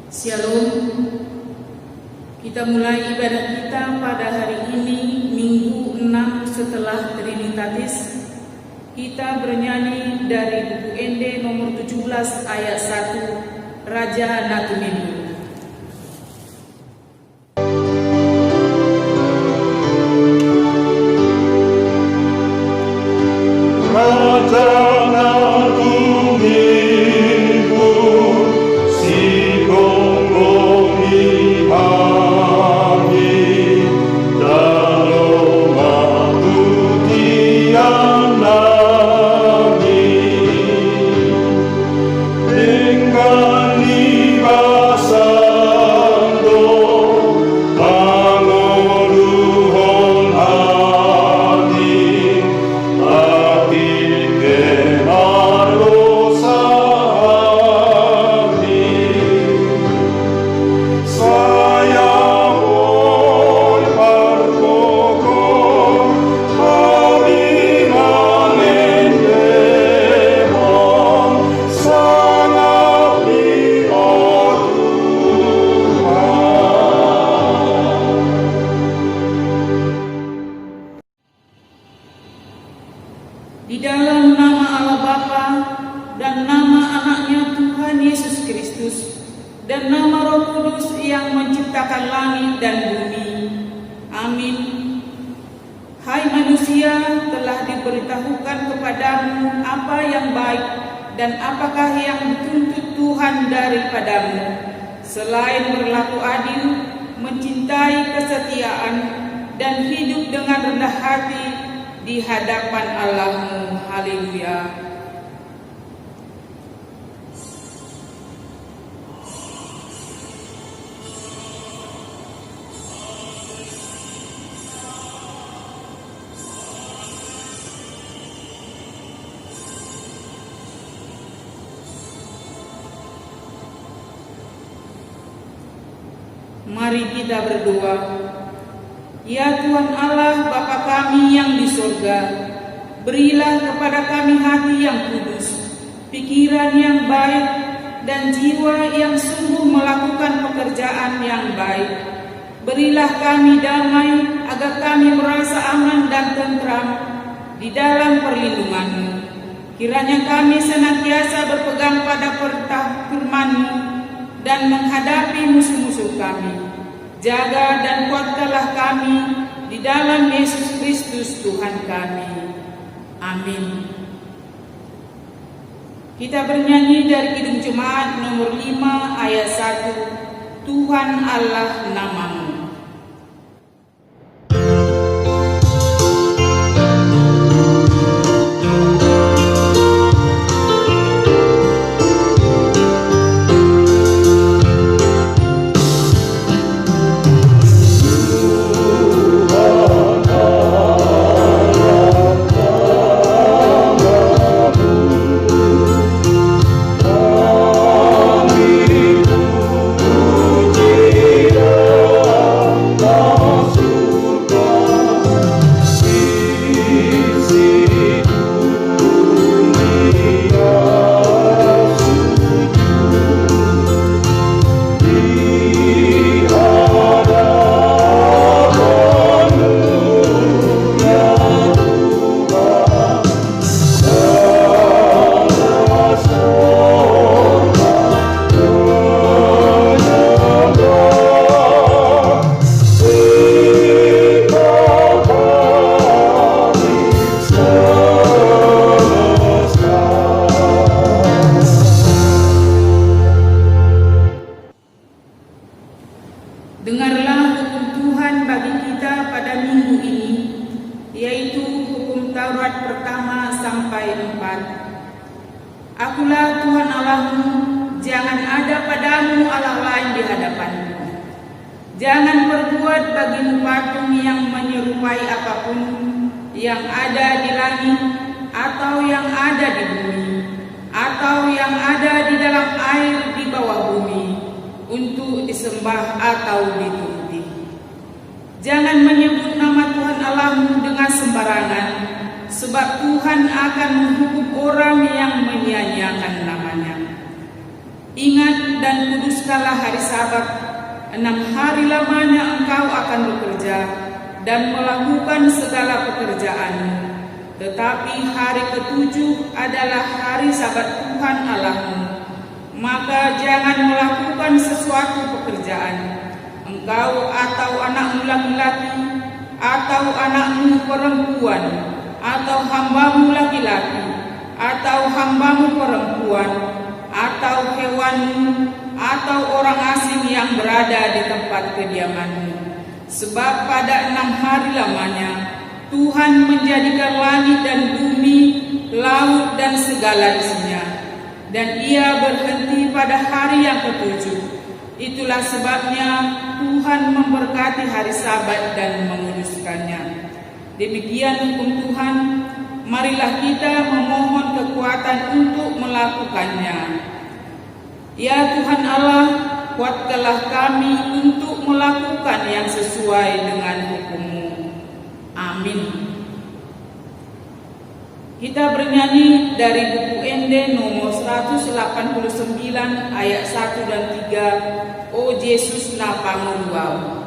Shalom. Kita mulai ibadah kita pada hari ini, Minggu 6 setelah Trinitatis. Kita bernyanyi dari buku ND nomor 17 ayat 1, Raja Natumenu. Di dalam nama Allah Bapa dan nama anaknya Tuhan Yesus Kristus dan nama Roh Kudus yang menciptakan langit dan bumi. Amin. Hai manusia, telah diberitahukan kepadamu apa yang baik dan apakah yang dituntut Tuhan daripadamu, selain berlaku adil, mencintai kesetiaan, dan hidup dengan rendah hati di hadapan Allahmu. Haleluya. Mari kita berdoa. Ya Tuhan Allah Bapa kami yang di surga, berilah kepada kami hati yang kudus, pikiran yang baik, dan jiwa yang sungguh melakukan pekerjaan yang baik. Berilah kami damai agar kami merasa aman dan tentram di dalam perlindungan-Mu. Kiranya kami senantiasa berpegang pada perintah firman-Mu dan menghadapi musuh-musuh kami. Jaga dan kuatkanlah kami di dalam Yesus Kristus Tuhan kami. Amin. Kita bernyanyi dari Kidung Jemaat nomor 5 ayat 1, Tuhan Allah namamu. Dengarlah hukum Tuhan bagi kita pada minggu ini, yaitu hukum Taurat pertama sampai 4. Akulah Tuhan Allahmu, jangan ada padamu Allah lain di hadapanmu. Jangan berbuat bagimu patung yang menyerupai apapun yang ada di langit, atau yang ada di bumi, atau yang ada di dalam air di bawah bumi, untuk disembah atau dituruti. Jangan menyebut nama Tuhan Allahmu dengan sembarangan, sebab Tuhan akan menghukum orang yang menyia-nyiakan namanya. Ingat dan kuduskanlah hari Sabat. 6 hari lamanya engkau akan bekerja dan melakukan segala pekerjaanmu. Tetapi hari ke-7 adalah hari Sabat Tuhan Allahmu. Maka jangan melakukan sesuatu pekerjaan, engkau atau anakmu laki-laki, atau anakmu perempuan, atau hambamu laki-laki, atau hambamu perempuan, atau hewanmu, atau orang asing yang berada di tempat kediamanmu. Sebab pada 6 hari lamanya Tuhan menjadikan langit dan bumi, laut dan segala isinya, dan Ia berhenti pada hari yang ke-7. Itulah sebabnya Tuhan memberkati hari Sabat dan menguduskannya. Demikian hukum Tuhan. Marilah kita memohon kekuatan untuk melakukannya. Ya Tuhan Allah, kuatkanlah kami untuk melakukan yang sesuai dengan hukum-Mu. Amin. Kita bernyanyi dari buku Ende nomor 189 ayat 1 dan 3. O Yesus na panguruau.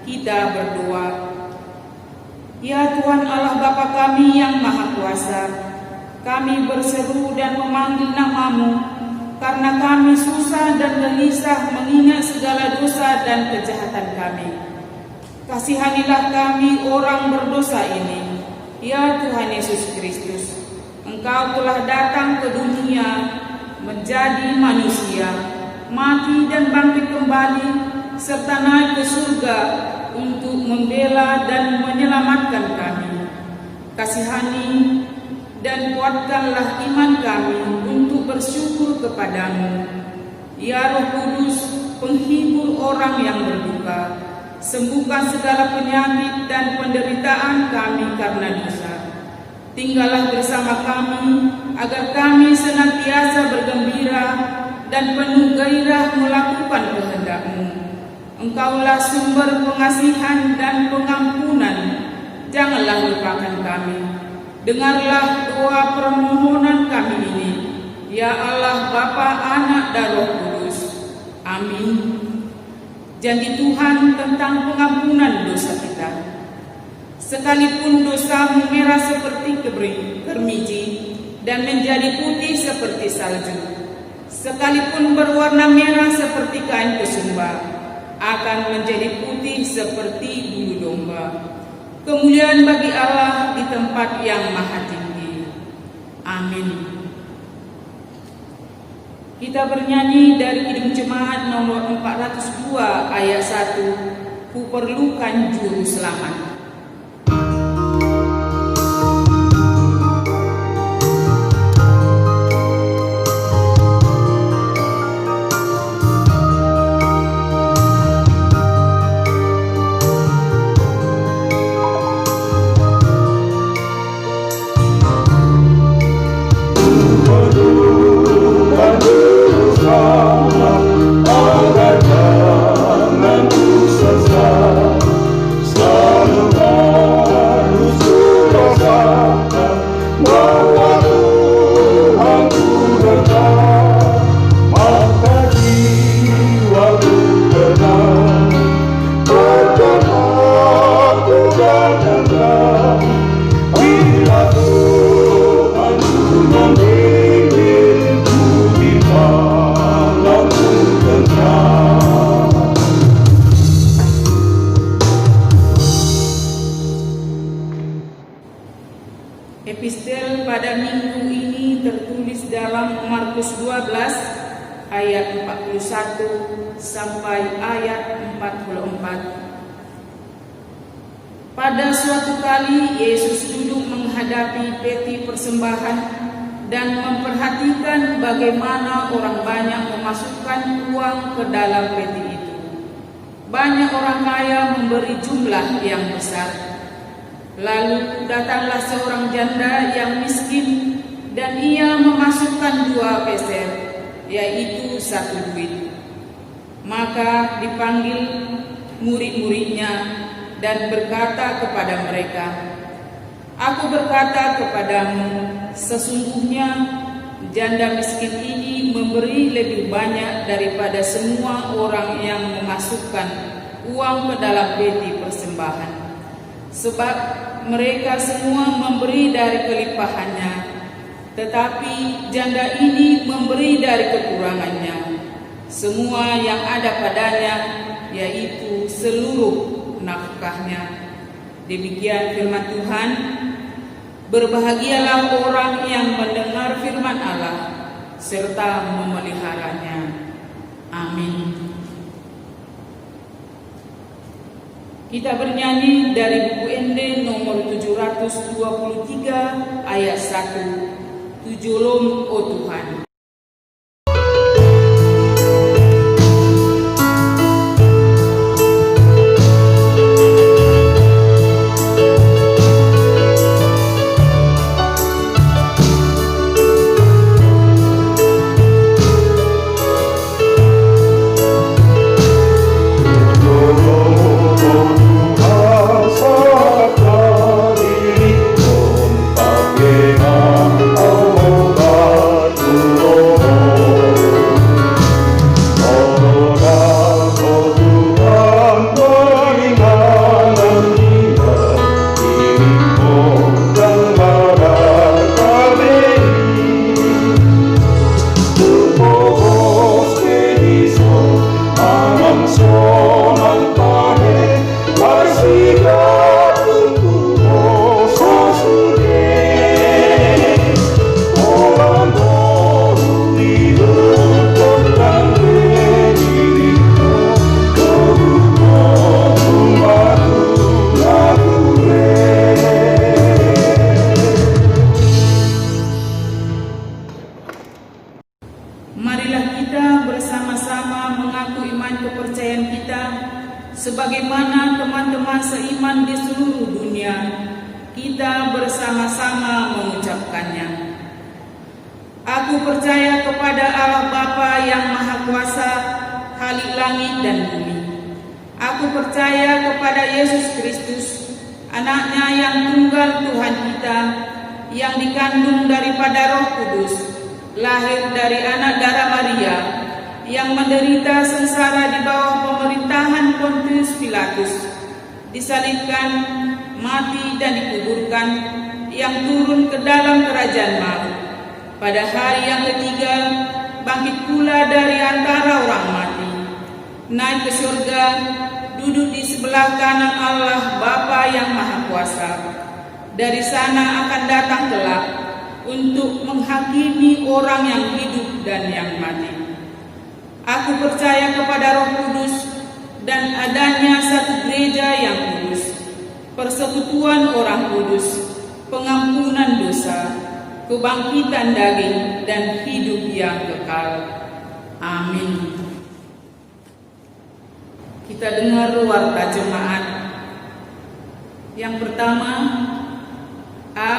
Kita berdoa. Ya Tuhan Allah Bapa kami yang Maha Kuasa, kami berseru dan memanggil nama-Mu karena kami susah dan gelisah mengingat segala dosa dan kejahatan kami. Kasihanilah kami orang berdosa ini. Ya Tuhan Yesus Kristus, Engkau telah datang ke dunia menjadi manusia, mati dan bangkit kembali, serta naik ke surga untuk membela dan menyelamatkan kami. Kasihani dan kuatkanlah iman kami untuk bersyukur kepadamu. Ya Roh Kudus, penghibur orang yang berduka, sembuhkan segala penyakit dan penderitaan kami karena dosa. Tinggallah bersama kami, agar kami senantiasa bergembira dan penuh gairah melakukan kehendak-Mu. Engkaulah sumber pengasihan dan pengampunan, janganlah lupakan kami. Dengarlah doa permohonan kami ini, ya Allah Bapa, Anak dan Roh Kudus. Amin. Janji Tuhan tentang pengampunan dosa kita. Sekalipun dosamu merah seperti kermiji dan menjadi putih seperti salju, sekalipun berwarna merah seperti kain kesumba, akan menjadi putih seperti bulu domba. Kemuliaan bagi Allah di tempat yang maha tinggi. Amin. Kita bernyanyi dari Kidung Jemaat nomor 402 ayat 1. Ku perlukan juru selamat. Agar tanganku sesat selalu Epistel pada minggu ini tertulis dalam Markus 12 ayat 41 sampai ayat 44. Pada suatu kali Yesus duduk menghadapi peti persembahan dan memperhatikan bagaimana orang banyak memasukkan uang ke dalam peti itu. Banyak orang kaya memberi jumlah yang besar. Lalu datanglah seorang janda yang miskin dan ia memasukkan 2 peser, yaitu 1 duit. Maka dipanggil murid-muridnya dan berkata kepada mereka, "Aku berkata kepadamu, sesungguhnya janda miskin ini memberi lebih banyak daripada semua orang yang memasukkan uang ke dalam peti persembahan. Sebab mereka semua memberi dari kelimpahannya, tetapi janda ini memberi dari kekurangannya, semua yang ada padanya, yaitu seluruh nafkahnya." Demikian firman Tuhan. Berbahagialah orang yang mendengar firman Allah serta memeliharanya. Amin. Kita bernyanyi dari buku Ende nomor 723 ayat 1. Tujolom, oh Tuhan. Marilah kita bersama-sama mengaku iman kepercayaan kita sebagaimana teman-teman seiman di seluruh dunia. Kita bersama-sama mengucapkannya. Aku percaya kepada Allah Bapa yang Maha Kuasa, Khalik langit dan bumi. Aku percaya kepada Yesus Kristus, Anaknya yang tunggal Tuhan kita, yang dikandung daripada Roh Kudus, lahir dari anak darah Maria, yang menderita sengsara di bawah pemerintahan Pontius Pilatus, disalibkan, mati dan dikuburkan, yang turun ke dalam kerajaan maut. Pada hari yang ketiga, bangkit pula dari antara orang mati, naik ke surga, duduk di sebelah kanan Allah Bapa yang Maha Kuasa. Dari sana akan datang kelak untuk menghakimi orang yang hidup dan yang mati. Aku percaya kepada Roh Kudus dan adanya satu gereja yang kudus, persekutuan orang kudus, pengampunan dosa, kebangkitan daging dan hidup yang kekal. Amin. Kita dengar warta jemaat. Yang pertama, A.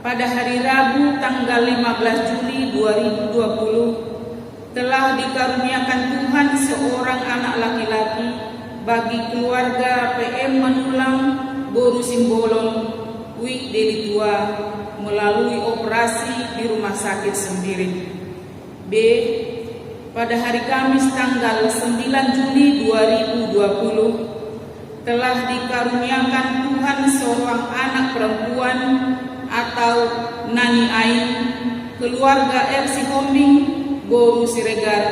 Pada hari Rabu tanggal 15 Juli 2020 telah dikaruniakan Tuhan seorang anak laki-laki bagi keluarga PM Manulang Boru Simbolon Wik Deli Tua melalui operasi di rumah sakit Sembiring. B. Pada hari Kamis tanggal 9 Juli 2020 telah dikaruniakan Tuhan seorang anak perempuan atau Nani Ain, keluarga RC Hombing Boru Siregar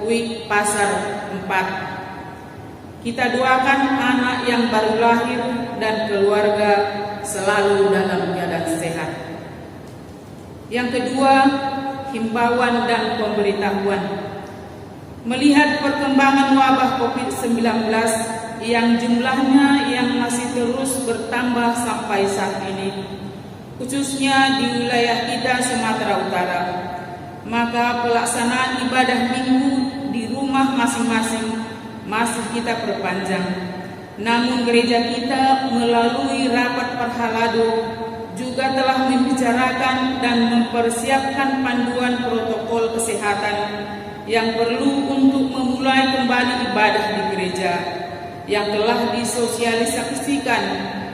Wik Pasar 4. Kita doakan anak yang baru lahir dan keluarga selalu dalam keadaan sehat. kedua, himbauan dan pemberitahuan. Melihat perkembangan wabah COVID-19 yang jumlahnya yang masih terus bertambah sampai saat ini, khususnya di wilayah kita Sumatera Utara, maka pelaksanaan ibadah minggu di rumah masing-masing masih kita perpanjang. Namun gereja kita melalui rapat Parhalado juga telah membicarakan dan mempersiapkan panduan protokol kesehatan yang perlu untuk memulai kembali ibadah di gereja, yang telah disosialisasikan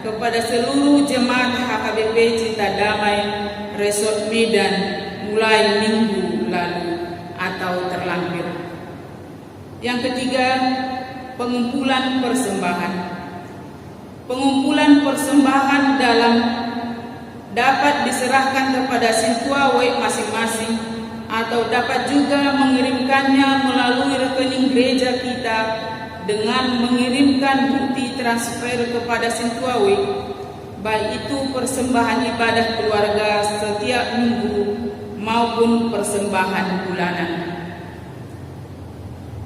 kepada seluruh jemaat HKBP Cinta Damai Resort Medan mulai minggu lalu atau terlampir. Yang ketiga, pengumpulan persembahan. Pengumpulan persembahan dapat diserahkan kepada sintuawe masing-masing atau dapat juga mengirimkannya melalui rekening gereja kita dengan mengirimkan bukti transfer kepada sintuawe, baik itu persembahan ibadah keluarga setiap minggu maupun persembahan bulanan.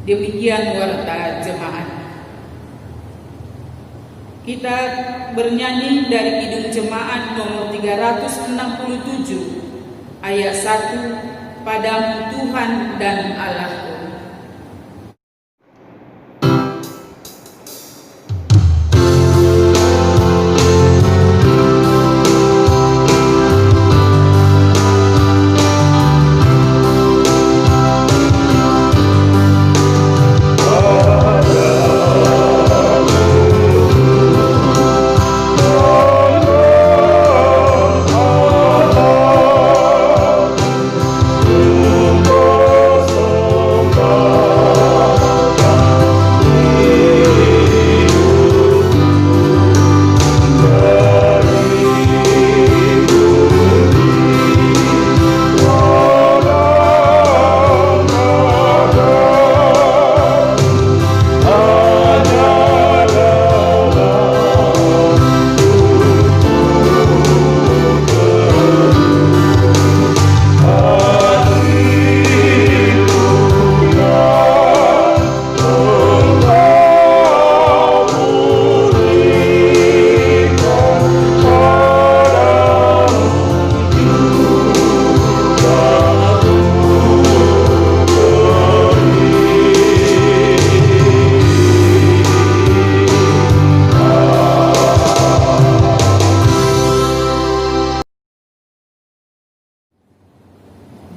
Demikian warta jemaat. Kita bernyanyi dari Kidung Jemaat nomor 367 ayat 1, Padamu Tuhan dan Allahku.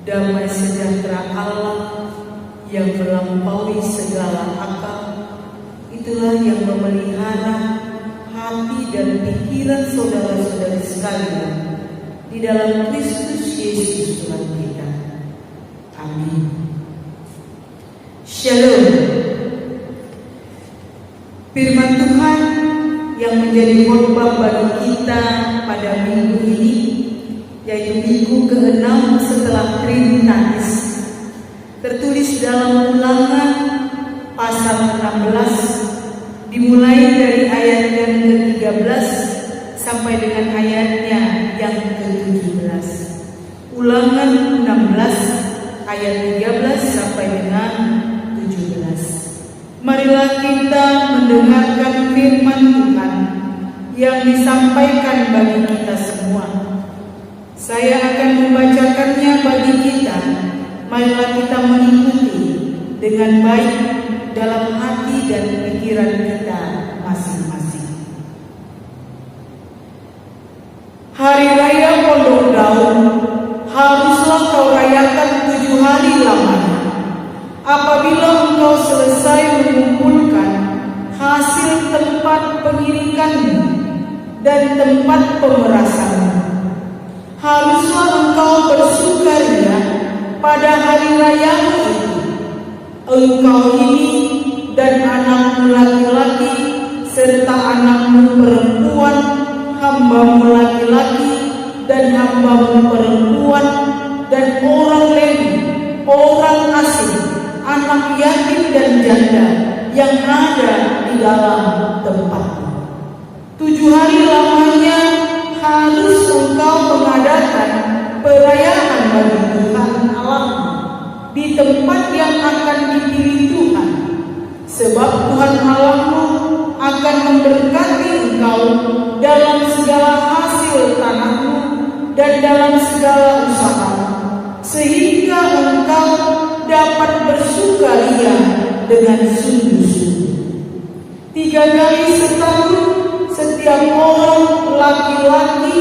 Damai sejahtera Allah yang melampaui segala akal, itulah yang memelihara hati dan pikiran saudara-saudari sekalian di dalam Kristus Yesus Tuhan kita. Amin. Shalom. Firman Tuhan yang menjadi khotbah bagi kita pada minggu ini, yaitu minggu ke-6 setelah Trinitatis, tertulis dalam Ulangan pasal 16, dimulai dari ayat yang ke-13 sampai dengan ayatnya yang ke-17. Ulangan 16 ayat 13 sampai dengan 17. Marilah kita mendengarkan firman Tuhan yang disampaikan bagi kita semua. Saya akan membacakannya bagi kita. Marilah kita mengikuti dengan baik dalam hati dan pikiran kita masing-masing. Hari Raya Pondok Daun haruslah kau rayakan 7 hari lamanya. Apabila engkau selesai mengumpulkan hasil tempat pengirikanmu dan tempat pemerasanmu, haruslah engkau bersukaria pada hari rayamu itu. Engkau ini dan anakmu laki-laki serta anakmu perempuan, hambamu laki-laki dan hambamu perempuan, dan orang Lewi, orang asing, anak yatim dan janda yang ada di dalam tempatmu. 7 hari lamanya harus engkau mengadakan perayaan di tempat yang akan dipilih Tuhan, sebab Tuhan Allahmu akan memberkati engkau dalam segala hasil tanahmu dan dalam segala usaha, sehingga engkau dapat bersukaria dengan sungguh-sungguh. 3 kali setahun setiap orang laki-laki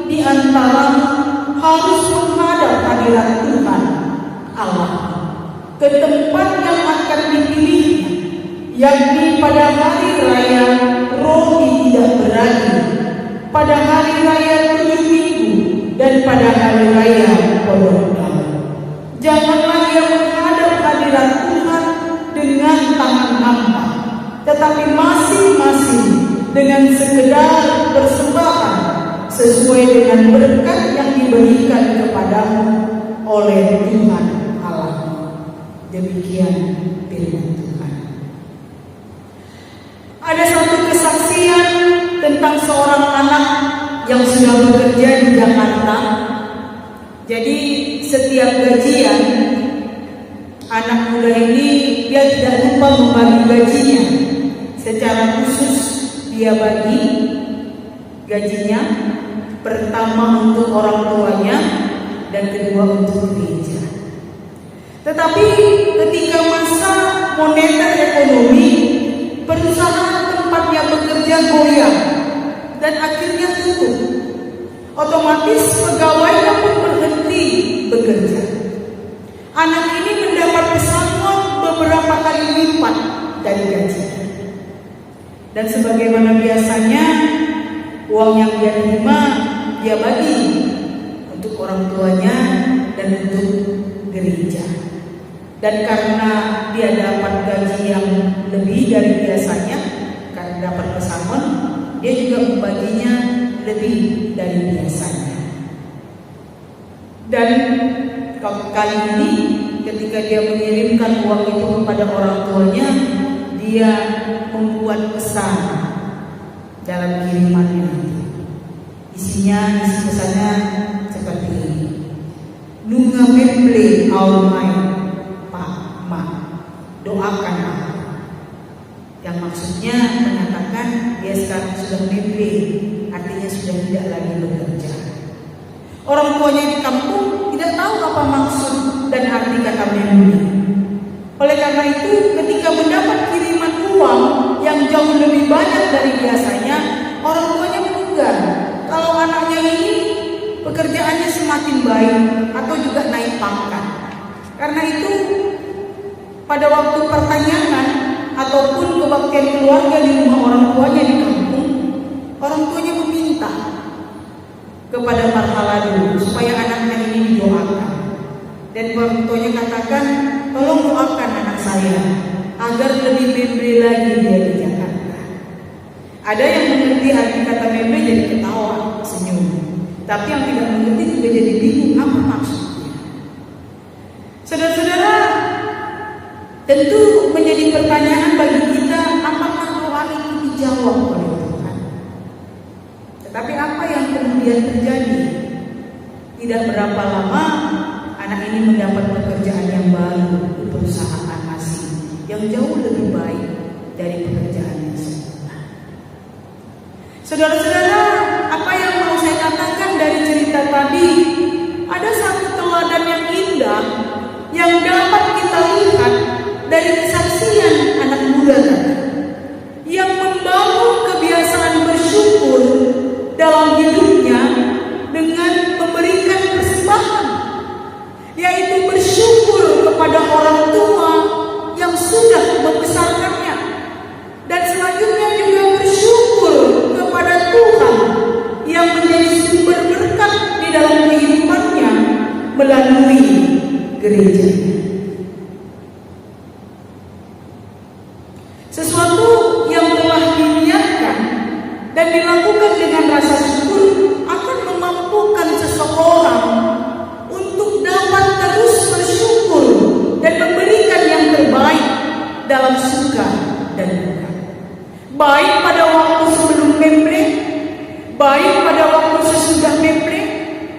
di antaramu harus menghadap hadirat Tuhan Allah ke tempat yang akan dipilihnya, yakni pada hari raya roti tidak beragi, pada hari raya 7 minggu, dan pada hari raya Pondok Damai. Janganlah ia menghadap hadirat Tuhan dengan tangan hampa, tetapi masing-masing dengan sekedar persembahan sesuai dengan berkat yang diberikan kepadamu oleh Tuhan Allah. Demikian firman Tuhan. Ada satu kesaksian tentang seorang anak yang sudah bekerja di Jakarta. Jadi setiap gajian, anak muda ini dia tidak lupa membagi gajinya. Secara khusus dia bagi gajinya, pertama untuk orang tuanya dan kedua untuk gereja. Tetapi ketika masa moneter ekonomi, perusahaan tempatnya bekerja goyah dan akhirnya tutup. Otomatis pegawainya pun berhenti bekerja. Anak ini mendapat pesangon beberapa kali lipat dari gajinya. Dan sebagaimana biasanya, uang yang dia terima dia bagi untuk orang tuanya dan untuk gereja. Dan karena dia dapat gaji yang lebih dari biasanya, karena dapat pesangon, dia juga membaginya lebih dari biasanya. Dan kali ini ketika dia mengirimkan uang itu kepada orang tuanya, dia membuat pesan dalam kirimannya. Isi pesannya seperti ini: Nunga memble aumai Pak Ma, doakan aku. Yang maksudnya menyatakan dia sekarang sudah memble, artinya sudah tidak lagi bekerja. Orang tuanya di kampung tidak tahu apa maksud dan arti kata memble. Oleh karena itu, ketika mendapat kiriman uang yang jauh lebih banyak dari biasanya, orang tuanya menduga kalau anaknya ini pekerjaannya semakin baik atau juga naik pangkat. Karena itu, pada waktu pertanyaan ataupun kebaktian keluarga di rumah orang tuanya di kampung, orang tuanya meminta kepada Marhala dulu supaya anaknya ini didoakan. Dan orang tuanya katakan, tolong doakan anak saya agar lebih memble lagi dia di Jakarta. Ada yang mengerti arti kata memble jadi ketawa, senyum. Tapi yang tidak mengerti juga jadi bingung apa maksudnya. Saudara-saudara, tentu menjadi pertanyaan bagi kita, apakah doa itu dijawab oleh Tuhan? Tetapi apa yang kemudian terjadi? Tidak berapa lama anak ini mendapat pekerjaan yang baru di perusahaan asing yang jauh lebih baik dari pekerjaannya semula. Saudara-saudara, apa yang mau saya katakan dari cerita tadi? Ada satu teladan yang indah yang dapat kita lihat dari kesaksian anak muda tadi, yang membangun kebiasaan bersyukur dalam hidupnya dengan memberikan persembahan, yaitu bersyukur kepada orang tua yang sudah membesarkannya, dan selanjutnya juga bersyukur kepada Tuhan yang menjadi sumber berkat di dalam kehidupannya melalui gereja. Sesuatu yang telah diniatkan dan dilakukan dengan rasa syukur akan memampukan seseorang untuk dapat terus bersyukur dan memberikan yang terbaik dalam suka dan duka. Baik pada waktu sebelum memble, baik pada waktu sesudah memble,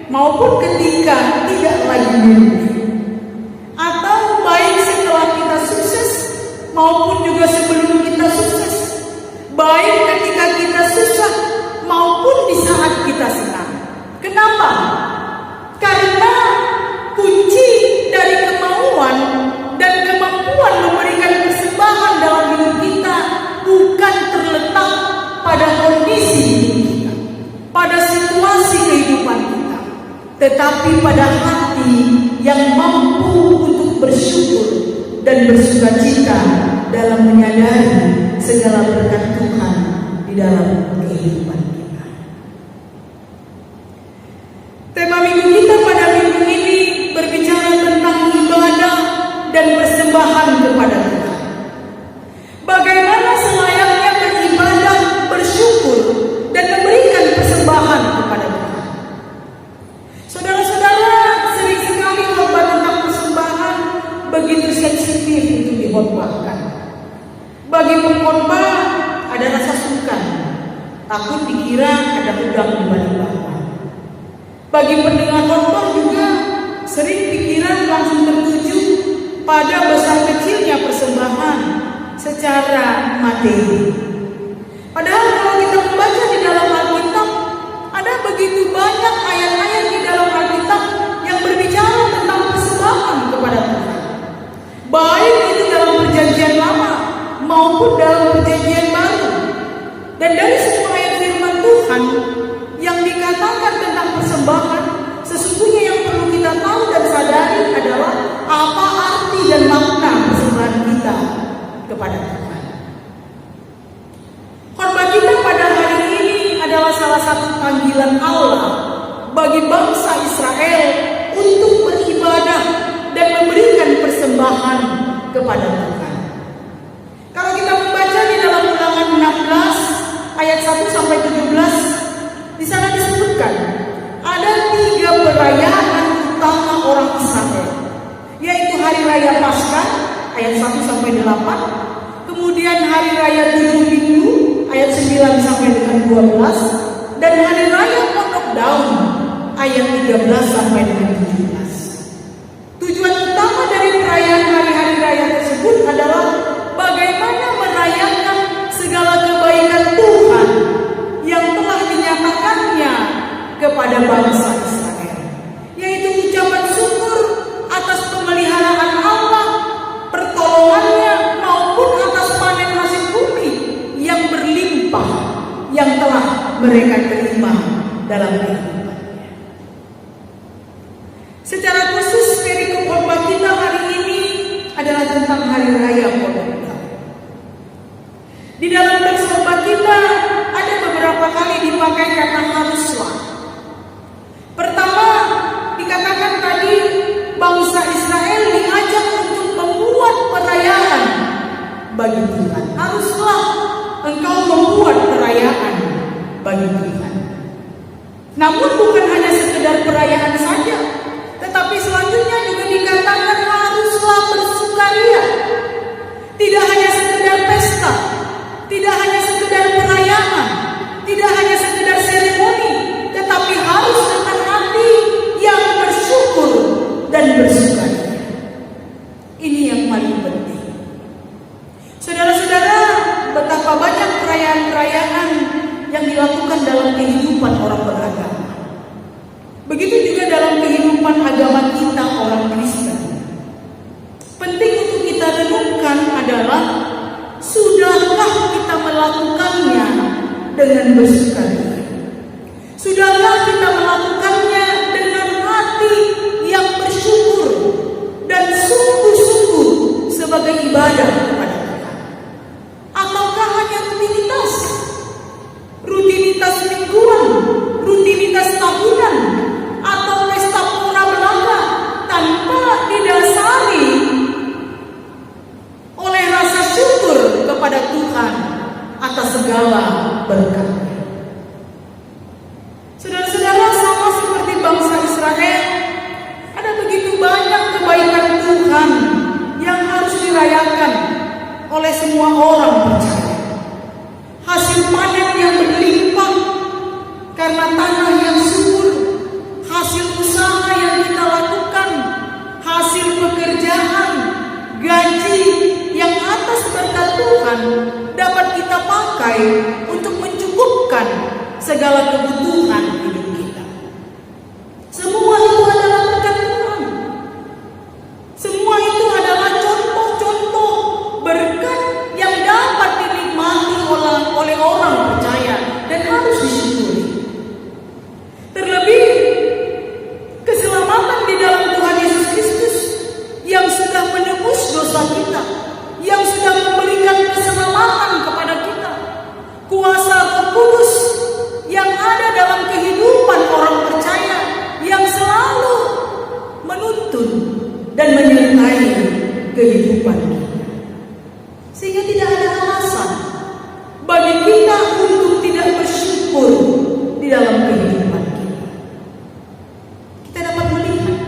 maupun ketika tidak lagi memble. Atau juga sebelum kita sukses, baik ketika kita susah maupun di saat kita senang. Kenapa? Karena kunci dari kemauan dan kemampuan memberikan persembahan dalam hidup kita bukan terletak pada kondisi hidup kita, pada situasi kehidupan kita, tetapi pada hati yang mampu untuk bersyukur dan bersukacita dalam menyadari segala berkat Tuhan di dalam kehidupan kita. Tema minggu kita pada minggu ini berbicara tentang ibadah dan persembahan kepada Tuhan. Bagaimana selayaknya beribadah, bersyukur, dan memberikan persembahan kepada Tuhan. Saudara-saudara, sering sekali khotbah tentang persembahan begitu sensitif untuk dikhotbahkan. Bagi pengkhotbah ada rasa sungkan, takut dikira ada udang di balik bawah. Bagi pendengar khotbah juga sering pikiran langsung tertuju pada besar kecilnya persembahan secara materi. Padahal kalau kita membaca di dalam Alkitab, ada begitu banyak ayat-ayat di dalam Alkitab yang berbicara tentang persembahan kepada Tuhan. Baik itu dalam perjanjian lama maupun dalam perjanjian baru. Dan dari semua ayat firman Tuhan yang dikatakan tentang persembahan, sesungguhnya yang perlu kita tahu dan sadari adalah apa arti dan makna persembahan kita kepada Tuhan. Khotbah kita pada hari ini adalah salah satu panggilan Allah bagi bangsa Israel untuk beribadah dan memberikan persembahan kepada Tuhan. Kalau kita membaca di dalam Ulangan 16 ayat 1 sampai 17, di sana disebutkan ada 3 perayaan utama orang Israel, yaitu Hari Raya Paskah ayat 1 sampai 8, kemudian Hari Raya 7 Minggu ayat 9 sampai dengan 12, dan Hari Raya Pondok Daun ayat 13 sampai dengan 17. Tujuan utama dari perayaan hari-hari raya tersebut adalah bagaimana merayakan segala kebaikan Tuhan yang telah dinyatakannya kepada bangsa Israel, yaitu ucapan syukur atas pemeliharaan Allah, pertolongannya, maupun atas panen hasil bumi yang berlimpah yang telah mereka terima dalam kehidupannya. Secara khusus perikop khotbah kita hari ini adalah tentang Hari Raya Pondok Daun. Di dalam teks khotbah kita ada beberapa kali dipakai kata haruslah. Pertama, dikatakan tadi bangsa Israel diajak untuk membuat perayaan bagi Tuhan. Haruslah engkau membuat perayaan bagi Tuhan. Namun bukan hanya sekedar perayaan saja, tetapi selanjutnya juga dikatakan haruslah bersukaria. Tidak hanya sekedar pesta, tidak hanya sekedar perayaan, tidak hanya sekedar seremoni, tetapi harus dengan hati yang bersyukur dan bersukaria. Ini yang paling penting. Saudara-saudara, betapa banyak perayaan-perayaan yang dilakukan dalam kehidupan orang beragama. Begitu juga dalam kehidupan agama kita orang Kristen. Penting untuk kita renungkan adalah, sudahkah kita melakukannya dengan bersukaria? Sudahkah kita melakukannya dengan hati yang bersyukur dan sungguh-sungguh sebagai ibadah kepada Tuhan? Ataukah hanya rutinitas? Rutinitas mingguan, rutinitas tahunan, atau pesta pura belaka tanpa didasari oleh rasa syukur kepada Tuhan atas segala berkat-Nya. Saudara-saudara, sama seperti bangsa Israel, ada begitu banyak kebaikan Tuhan yang harus dirayakan oleh semua orang percaya. Hasil panen yang berlimpah karena tanah yang subur, hasil usaha yang kita lakukan, hasil pekerjaan, gaji yang atas berkat Tuhan pakai untuk mencukupkan segala kebutuhan hidup kita. Semua itu adalah berkat Tuhan. Semua itu adalah contoh-contoh berkat yang dapat dinikmati oleh orang percaya dan harus disyukuri. Terlebih keselamatan di dalam Tuhan Yesus Kristus yang sudah menebus dosa kita, yang sudah memberikan keselamatan kepada kita. Kuasa Roh Kudus yang ada dalam kehidupan orang percaya yang selalu menuntun dan menyertai kehidupan kita. Sehingga tidak ada alasan bagi kita untuk tidak bersyukur di dalam kehidupan kita. Kita dapat melihat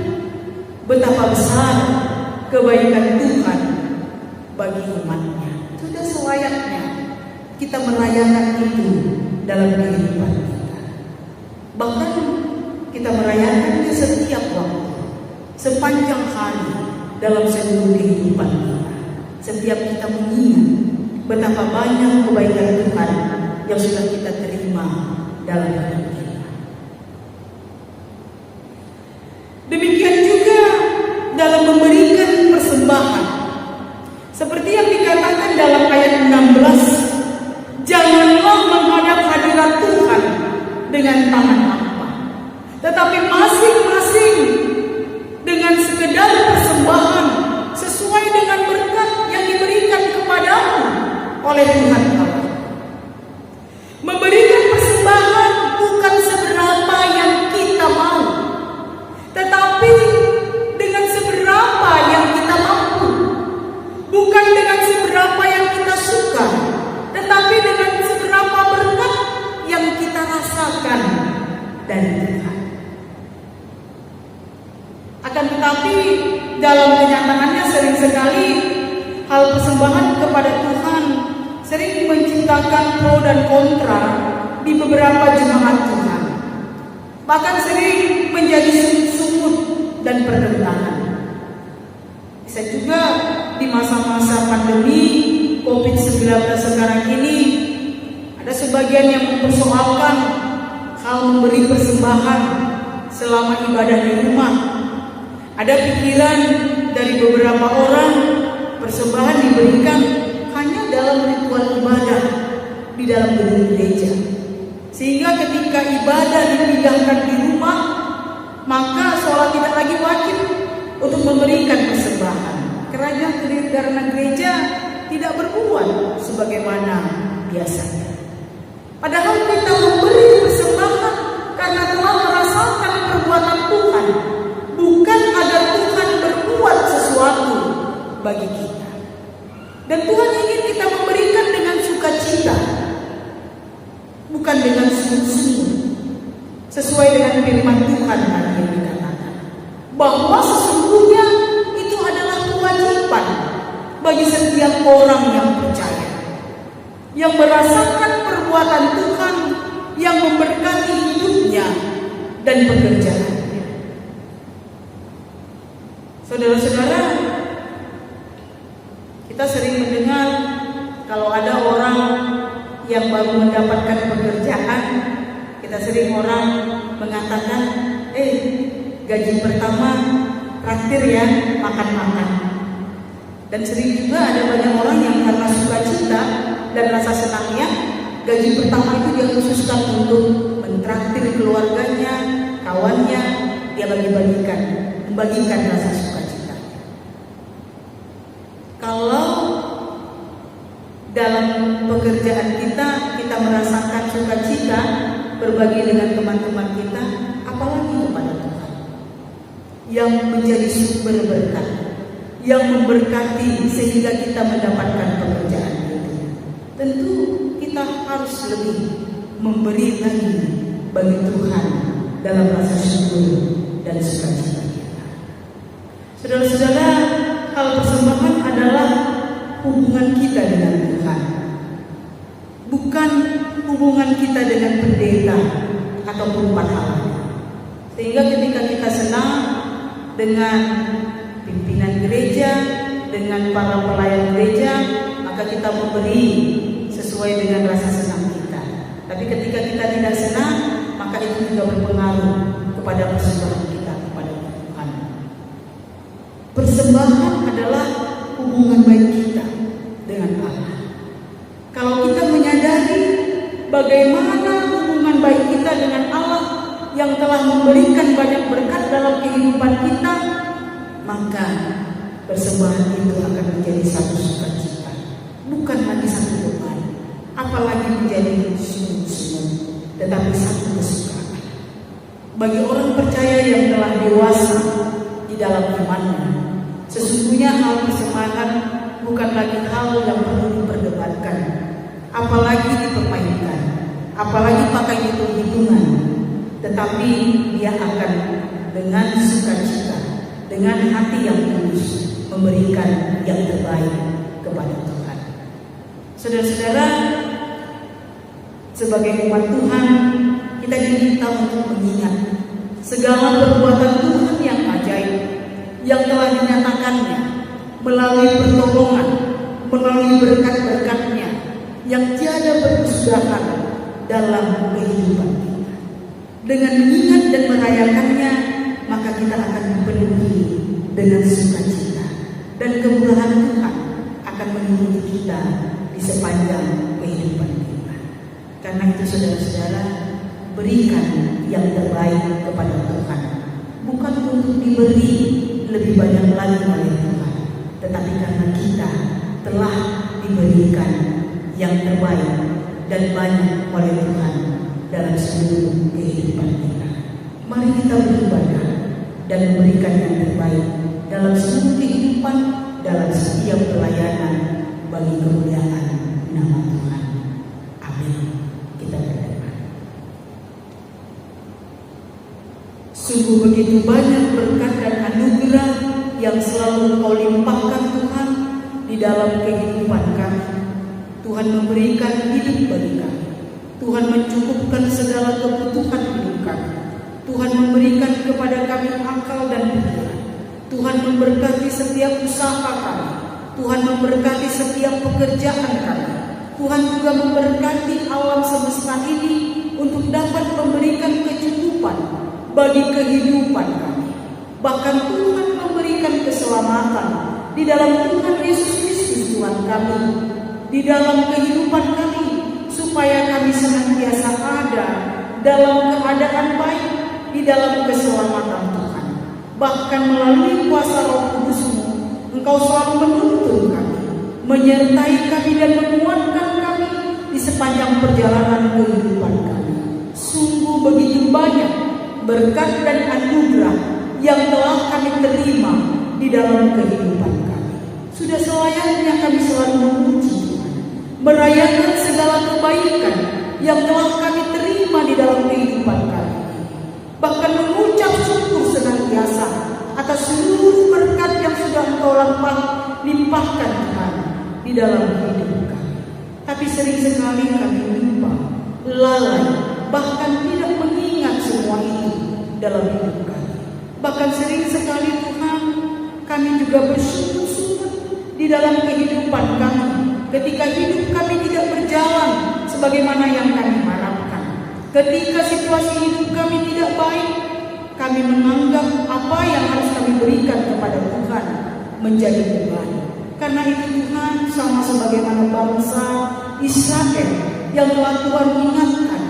betapa besar kebaikan Tuhan bagi umatnya. Sudah selayaknya kita merayakan itu dalam kehidupan kita. Bahkan kita merayakannya setiap waktu, sepanjang hari dalam seluruh kehidupan kita. Setiap kita mengingat betapa banyak kebaikan Tuhan yang sudah kita terima dalam hidup kita. Demikian juga dalam memberikan persembahan. Seperti yang dikatakan dalam ayat 16, janganlah menghadap hadirat Tuhan dengan tangan hampa, tetapi masing-masing dengan sekedar persembahan sesuai dengan berkat yang diberikan kepadamu oleh Tuhan Allah. Memberikan persembahan bukan seberapa yang kita mau, tetapi dengan seberapa yang kita mampu. Bukan dengan seberapa yang kita suka, tetapi dengan seberapa berkat yang kita rasakan dari Tuhan. Akan tetapi dalam kenyataannya sering sekali hal persembahan kepada Tuhan sering menciptakan pro dan kontra di beberapa jemaat Tuhan. Bahkan sering menjadi sumut dan pertentangan. Bisa juga di masa-masa pandemi COVID-19 sekarang ini ada sebagian yang mempersoalkan hal memberi persembahan selama ibadah di rumah. Ada pikiran dari beberapa orang persembahan diberikan hanya dalam ritual ibadah di dalam gedung gereja, sehingga ketika ibadah dipindahkan di rumah maka seolah tidak lagi wajib untuk memberikan persembahan karena gereja tidak berbuat sebagaimana biasanya. Padahal kita memberi persembahan karena telah merasakan perbuatan Tuhan, bukan agar Tuhan berbuat sesuatu bagi kita. Dan Tuhan ingin kita memberikan dengan sukacita, bukan dengan sungguh-sungguh, sesuai dengan firman Tuhan yang dikatakan bahwa sesungguhnya itu adalah kewajiban bagi setiap orang yang percaya, yang merasakan perbuatan Tuhan yang memberkati hidupnya dan pekerjaannya. Saudara-saudara, kita sering mendengar kalau ada orang yang baru mendapatkan pekerjaan, kita sering orang mengatakan, gaji pertama traktir ya, makan-makan. Dan sering juga ada banyak orang yang karena sukacita dan rasa senangnya, gaji pertama itu dia khususkan untuk mentraktir keluarganya, kawannya, dia membagikan rasa sukacita. Kalau dalam pekerjaan kita merasakan sukacita, berbagi dengan teman-teman kita, apalagi kepada Tuhan yang menjadi sumber berkat, yang memberkati sehingga kita mendapatkan pekerjaan itu. Tentu kita harus lebih memberi lagi bagi Tuhan dalam rasa syukur dan sukacita kita. Saudara-saudara, hal persembahan adalah hubungan kita dengan Tuhan, bukan hubungan kita dengan pendeta ataupun pahlawan. Sehingga ketika kita senang dengan pimpinan gereja, dengan para pelayan gereja, maka kita memberi sesuai sesuai dengan rasa senang kita. Tapi ketika kita tidak senang, maka itu juga berpengaruh kepada persembahan kita kepada Tuhan. Persembahan adalah hubungan baik kita dengan Allah. Kalau kita menyadari bagaimana hubungan baik kita dengan Allah yang telah memberikan banyak berkat dalam kehidupan kita, maka persembahan itu akan menjadi satu sukacita, bukan lagi satu beban, apalagi menjadi sungguh-sungguh, tetapi satu kesukaan. Bagi orang percaya yang telah dewasa di dalam imannya, sesungguhnya hal persembahan bukan lagi hal yang perlu diperdebatkan, apalagi dipermainkan, apalagi pakai hitung-hitungan, tetapi dia akan dengan sukacita, dengan hati yang tulus memberikan yang terbaik kepada Tuhan. Saudara-saudara, sebagai umat Tuhan, kita diminta untuk mengingat segala perbuatan Tuhan yang ajaib yang telah dinyatakannya melalui pertolongan, melalui berkat-berkatnya yang tiada berkesudahan dalam kehidupan kita. Dengan mengingat dan merayakannya, maka kita akan dipenuhi dengan sukacita, dan kemurahan Tuhan akan mengikuti kita di sepanjang kehidupan kita. Karena itu saudara-saudara, berikan yang terbaik kepada Tuhan, bukan untuk diberi lebih banyak lagi oleh Tuhan, tetapi karena kita telah diberikan yang terbaik dan banyak oleh Tuhan dalam seluruh kehidupan kita. Mari kita beribadah dan memberikan yang terbaik dalam seluruh kehidupan, dalam setiap pelayanan bagi kemuliaan nama Tuhan. Amin. Kita berdoa. Sungguh begitu banyak berkat dan anugerah yang selalu Kau limpahkan Tuhan di dalam kehidupan kami. Tuhan memberikan hidup bagi kami. Tuhan mencukupkan segala kebutuhan hidup kami. Tuhan memberikan kepada kami akal dan pikiran. Tuhan memberkati setiap usaha kami. Tuhan memberkati setiap pekerjaan kami. Tuhan juga memberkati alam semesta ini untuk dapat memberikan kecukupan bagi kehidupan kami. Bahkan Tuhan memberikan keselamatan di dalam Tuhan Yesus Kristus Tuhan kami, di dalam kehidupan kami, supaya kami senantiasa ada dalam keadaan baik di dalam keselamatan Tuhan. Bahkan melalui kuasa Roh Kudus-Mu, Engkau selalu menuntun kami, menyertai kami dan menguatkan kami di sepanjang perjalanan kehidupan kami. Sungguh begitu banyak berkat dan anugerah yang telah kami terima di dalam kehidupan kami. Sudah selayaknya kami selalu memuji Tuhan, merayakan segala kebaikan yang telah kami terima di dalam kehidupan kami. Bahkan mengucap syukur senantiasa atas seluruh berkat yang sudah Engkau limpahkan Tuhan di dalam hidup kami. Tapi sering sekali kami lupa, lalai, bahkan tidak mengingat semua itu dalam hidup kami. Bahkan sering sekali Tuhan, kami juga bersyukur-syukur di dalam kehidupan kami ketika hidup kami tidak berjalan sebagaimana yang kami harapkan. Ketika situasi hidup kami tidak baik, kami menganggap apa yang harus kami berikan kepada Tuhan menjadi beban. Karena itu Tuhan, sama sebagaimana bangsa Israel yang telah Tuhan ingatkan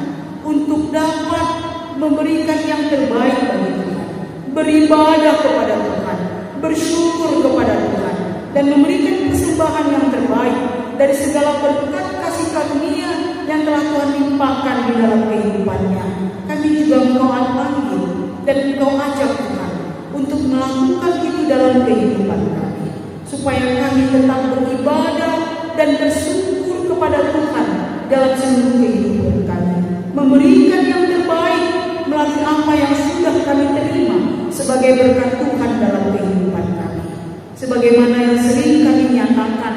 untuk dapat memberikan yang terbaik bagi Tuhan, beribadah kepada Tuhan, bersyukur kepada Tuhan, dan memberikan persembahan yang terbaik dari segala berkat kasih karunia yang telah Tuhan limpahkan di dalam kehidupannya. Kami juga Engkau panggil dan Engkau ajak Tuhan untuk melakukan itu dalam kehidupan kami, supaya kami tetap beribadah dan bersyukur kepada Tuhan dalam seluruh kehidupan kami, memberikan yang terbaik melalui apa yang sudah kami terima sebagai berkat Tuhan dalam kehidupan kami. Sebagaimana yang sering kami nyatakan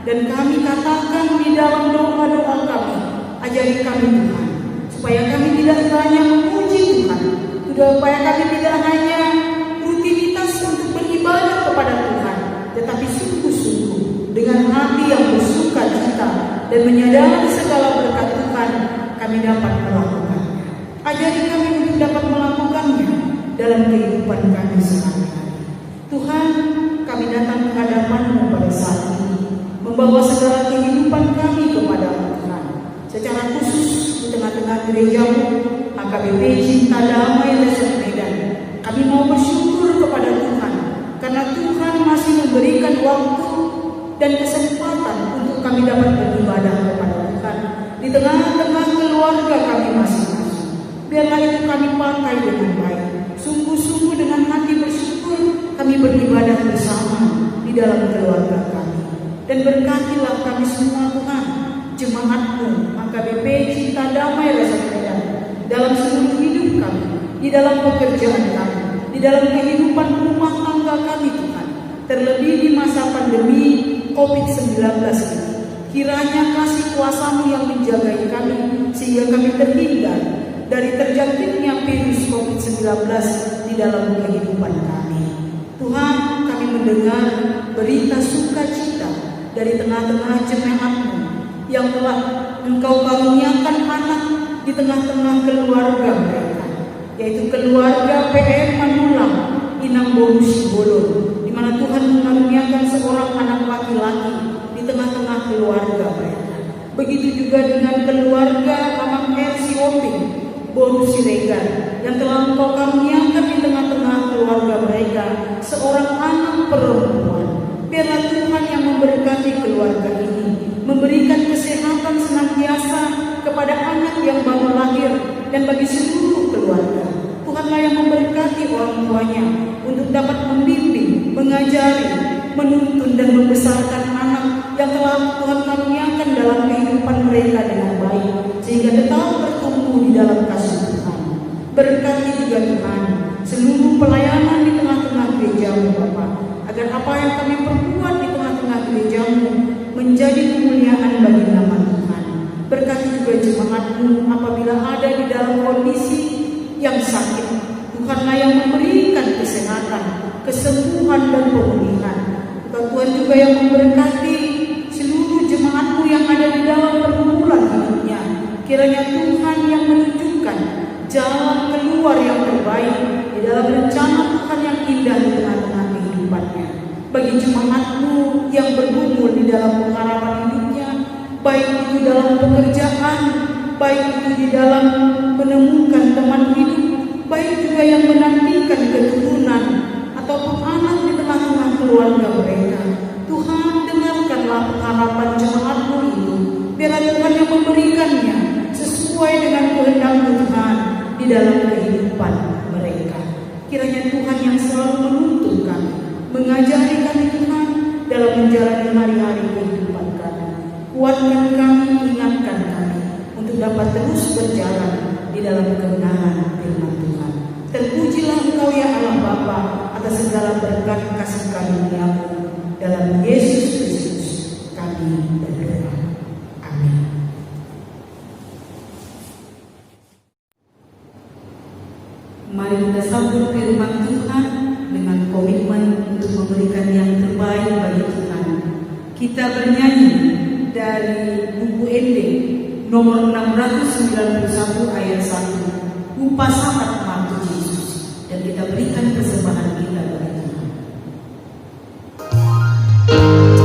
dan kami katakan di dalam doa-doa kami, ajari kami Tuhan, supaya kami tidak hanya memuji Tuhan, supaya kami tidak hanya rutinitas untuk beribadah kepada Tuhan, tetapi sungguh-sungguh dengan hati yang bersuka cita dan menyadari segala berkat Tuhan, kami dapat melakukannya. Ajari kami untuk dapat melakukannya dalam kehidupan kami sehari-hari. Tuhan, kami datang ke hadapan-Mu pada saat ini, membawa segala kehidupan kami kepada Tuhan. Secara khusus di tengah-tengah gereja-Mu, HKBP Cinta Damai Resort Medan, kami mau bersyukur kepada Tuhan karena Tuhan masih memberikan waktu dan kesempatan untuk kami dapat beribadah kepada Tuhan di tengah-tengah keluarga kami masing-masing. Biarlah itu kami pakai dengan baik, sungguh-sungguh dengan hati bersyukur kami beribadah bersama di dalam keluarga kami. Dan berkatilah kami semua Tuhan, jemaat-Mu HKBP Cinta Damai Resort Medan, dalam seluruh hidup kami, di dalam pekerjaan kami, di dalam kehidupan rumah tangga kami Tuhan. Terlebih di masa pandemi COVID-19 ini, kiranya kasih kuasa-Mu yang menjagai kami, sehingga kami terhindar dari terjangkitnya virus COVID-19 di dalam kehidupan kami. Tuhan, kami mendengar berita sukacita dari tengah-tengah jemaat-Mu yang telah Engkau karuniakan anak di tengah-tengah keluarga mereka, yaitu keluarga PM Manulang Inang Bonus Bolon, di mana Tuhan mengaruniakan seorang anak laki-laki di tengah-tengah keluarga mereka. Begitu juga dengan keluarga Amang RC Oping Bonus Siregar yang telah Engkau karuniakan di tengah-tengah keluarga mereka seorang anak perempuan. Biarlah Tuhan yang memberkati keluarga ini, memberikan kesehatan senantiasa kepada anak yang baru lahir dan bagi seluruh keluarga. Tuhanlah yang memberkati orang tuanya untuk dapat membimbing, mengajari, menuntun dan membesarkan anak yang telah Tuhan karuniakan dalam kehidupan mereka dengan baik, sehingga tetap bertumbuh di dalam kasih Tuhan. Berkati juga Tuhan seluruh pelayanan di tengah-tengah gereja-Mu Bapa, agar apa yang kami perbuat di tengah-tengah gereja-Mu menjadi kemuliaan bagi nama Tuhan. Berkati juga jemaat-Mu apabila ada di dalam kondisi yang sakit. Tuhanlah yang memberikan kesehatan, kesembuhan dan pemulihan. Tuhan juga yang memberkati seluruh jemaat-Mu yang ada di dalam pergumulan hidupnya. Kiranya Tuhan yang menunjukkan jalan keluar yang terbaik di dalam rencana Tuhan yang indah di tengah-tengah kehidupannya. Bagi jemaat-Mu yang bergumul di dalam pengharapan hidupnya, baik itu dalam pekerjaan, baik itu di dalam menemukan teman hidup, baik juga yang menantikan keturunan ataupun anak di tengah-tengah keluarga mereka. Tuhan, dengarkanlah pengharapan jemaat-Mu itu. Biarlah Tuhan yang memberikannya sesuai dengan kehendak-Mu Tuhan di dalam kehidupan mereka. Kiranya Tuhan yang selalu menuntun kami, mengajari kami Tuhan dalam menjalani hari-hari kehidupan kami. Kuatkan kami, ingatkan kami untuk dapat terus berjalan di dalam kebenaran firman Tuhan. Terpujilah Engkau ya Allah Bapa atas segala berkat kasih karunia-Mu. Dalam Yesus Kristus kami berdoa. Amin. Mari kita sambut firman Tuhan dengan komitmen untuk memberikan yang terbaik bagi Tuhan. Kita bernyanyi dari buku Ende nomor 691 ayat 1, upah sangat mantu Yesus, dan kita berikan persembahan kita bagi Tuhan. Yesus,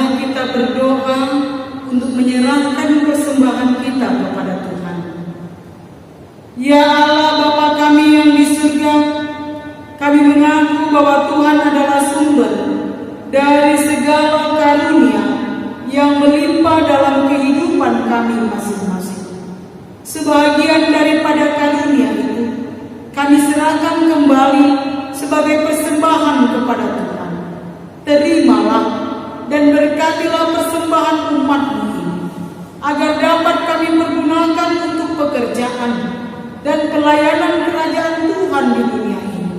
Marilah kita berdoa untuk menyerahkan persembahan kita kepada Tuhan. Ya Allah Bapa kami yang di surga, kami mengaku bahwa Tuhan adalah sumber dari segala karunia yang melimpah dalam kehidupan kami masing-masing. Sebagian daripada karunia itu kami serahkan kembali sebagai persembahan kepada Tuhan. Terimalah dan berkatilah persembahan umat-Mu ini, agar dapat kami pergunakan untuk pekerjaan dan pelayanan kerajaan Tuhan di dunia ini.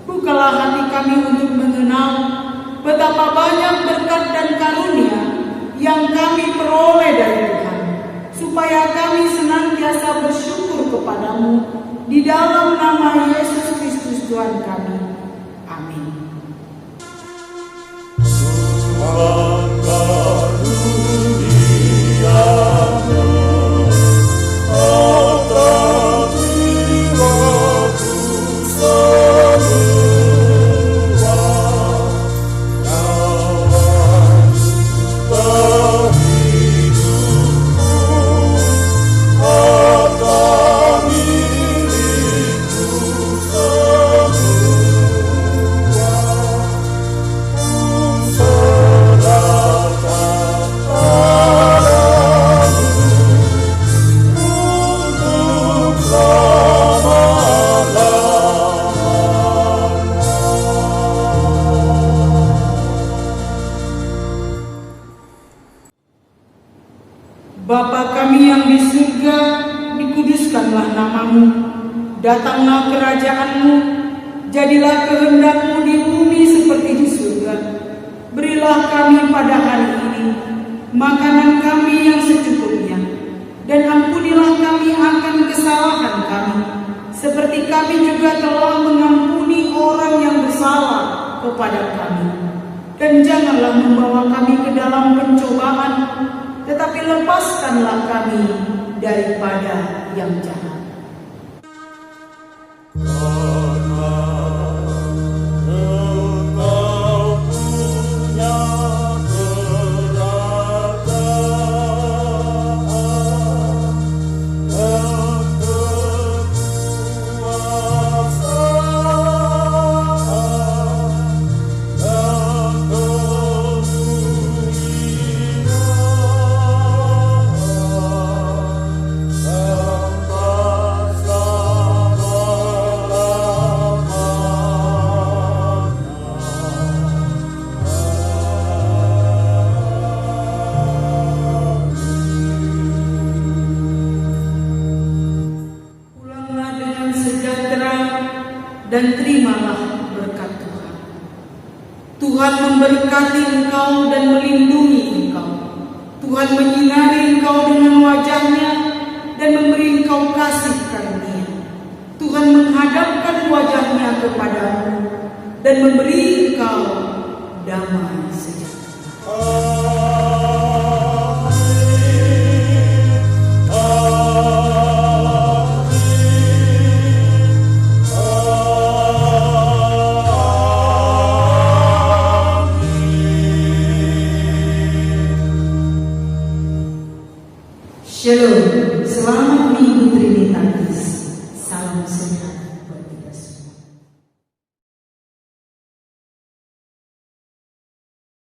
Bukalah hati kami untuk mengenal betapa banyak berkat dan karunia yang kami peroleh dari Tuhan, supaya kami senantiasa bersyukur kepada-Mu di dalam nama Yesus Kristus Tuhan kami. Amin. Bapa kami yang di surga, dikuduskanlah nama-Mu, datanglah kerajaan-Mu, jadilah kehendak-Mu di bumi seperti di surga. Berilah kami pada hari ini makanan kami yang secukupnya, dan ampunilah kami akan kesalahan kami, seperti kami juga telah mengampuni orang yang bersalah kepada kami. Dan janganlah membawa kami ke dalam pencobaan, tetapi lepaskanlah kami daripada yang jahat. Dan terimalah berkat Tuhan. Tuhan memberkati engkau dan melindungi engkau. Tuhan menyinari engkau dengan wajah-Nya dan memberi engkau kasih karunia. Tuhan menghadapkan wajah-Nya kepadamu dan memberi engkau damai sejahtera. Shalom, selamat Minggu Trinitatis, salam sejahtera.